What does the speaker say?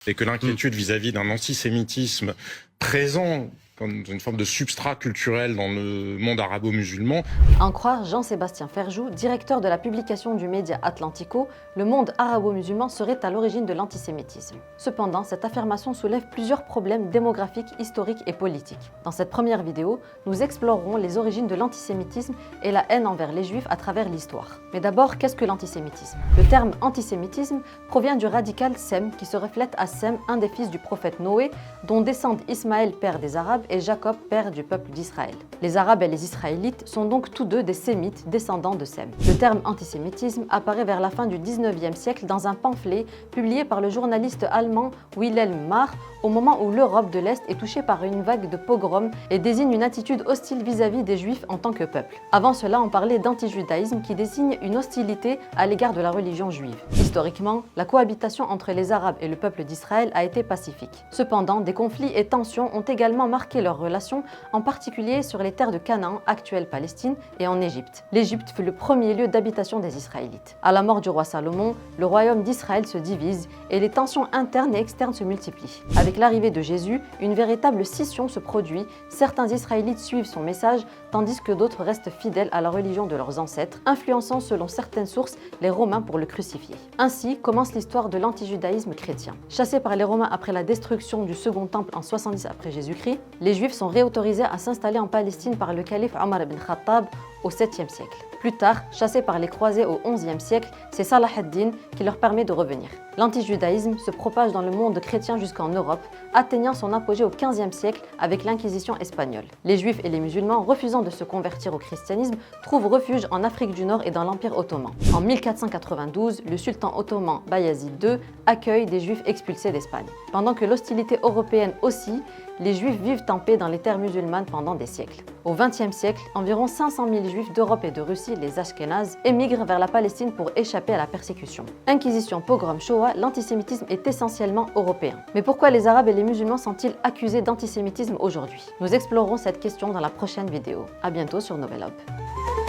Et que l'inquiétude vis-à-vis d'un antisémitisme présent comme une forme de substrat culturel dans le monde arabo-musulman. À en croire Jean-Sébastien Ferjou, directeur de la publication du média Atlantico, le monde arabo-musulman serait à l'origine de l'antisémitisme. Cependant, cette affirmation soulève plusieurs problèmes démographiques, historiques et politiques. Dans cette première vidéo, nous explorerons les origines de l'antisémitisme et la haine envers les juifs à travers l'histoire. Mais d'abord, qu'est-ce que l'antisémitisme? Le terme antisémitisme provient du radical Sem, qui se reflète à Sem, un des fils du prophète Noé, dont descendent Ismaël, père des Arabes, et Jacob, père du peuple d'Israël. Les Arabes et les Israélites sont donc tous deux des Sémites, descendants de Sem. Le terme antisémitisme apparaît vers la fin du 19e siècle dans un pamphlet publié par le journaliste allemand Wilhelm Marr au moment où l'Europe de l'Est est touchée par une vague de pogroms et désigne une attitude hostile vis-à-vis des Juifs en tant que peuple. Avant cela, on parlait d'antijudaïsme qui désigne une hostilité à l'égard de la religion juive. Historiquement, la cohabitation entre les Arabes et le peuple d'Israël a été pacifique. Cependant, des conflits et tensions ont également marqué leurs relations, en particulier sur les terres de Canaan, actuelle Palestine, et en Égypte. L'Égypte fut le premier lieu d'habitation des Israélites. À la mort du roi Salomon, le royaume d'Israël se divise et les tensions internes et externes se multiplient. Avec l'arrivée de Jésus, une véritable scission se produit. Certains Israélites suivent son message, tandis que d'autres restent fidèles à la religion de leurs ancêtres, influençant selon certaines sources les Romains pour le crucifier. Ainsi commence l'histoire de l'antijudaïsme chrétien. Chassés par les Romains après la destruction du Second Temple en 70 après Jésus-Christ, les Juifs sont réautorisés à s'installer en Palestine par le calife Omar ibn Khattab au 7e siècle. Plus tard, chassés par les croisés au 11e siècle, c'est Salah ad-Din qui leur permet de revenir. L'antijudaïsme se propage dans le monde chrétien jusqu'en Europe, atteignant son apogée au 15e siècle avec l'Inquisition espagnole. Les Juifs et les musulmans, refusant de se convertir au christianisme, trouvent refuge en Afrique du Nord et dans l'Empire ottoman. En 1492, le sultan ottoman Bayazid II accueille des Juifs expulsés d'Espagne. Pendant que l'hostilité européenne oscille, les Juifs vivent en paix dans les terres musulmanes pendant des siècles. Au XXe siècle, environ 500 000 Juifs d'Europe et de Russie, les Ashkénazes, émigrent vers la Palestine pour échapper à la persécution. Inquisition, pogrom, Shoah, l'antisémitisme est essentiellement européen. Mais pourquoi les Arabes et les musulmans sont-ils accusés d'antisémitisme aujourd'hui? Nous explorerons cette question dans la prochaine vidéo. À bientôt sur Nouvelle Aube.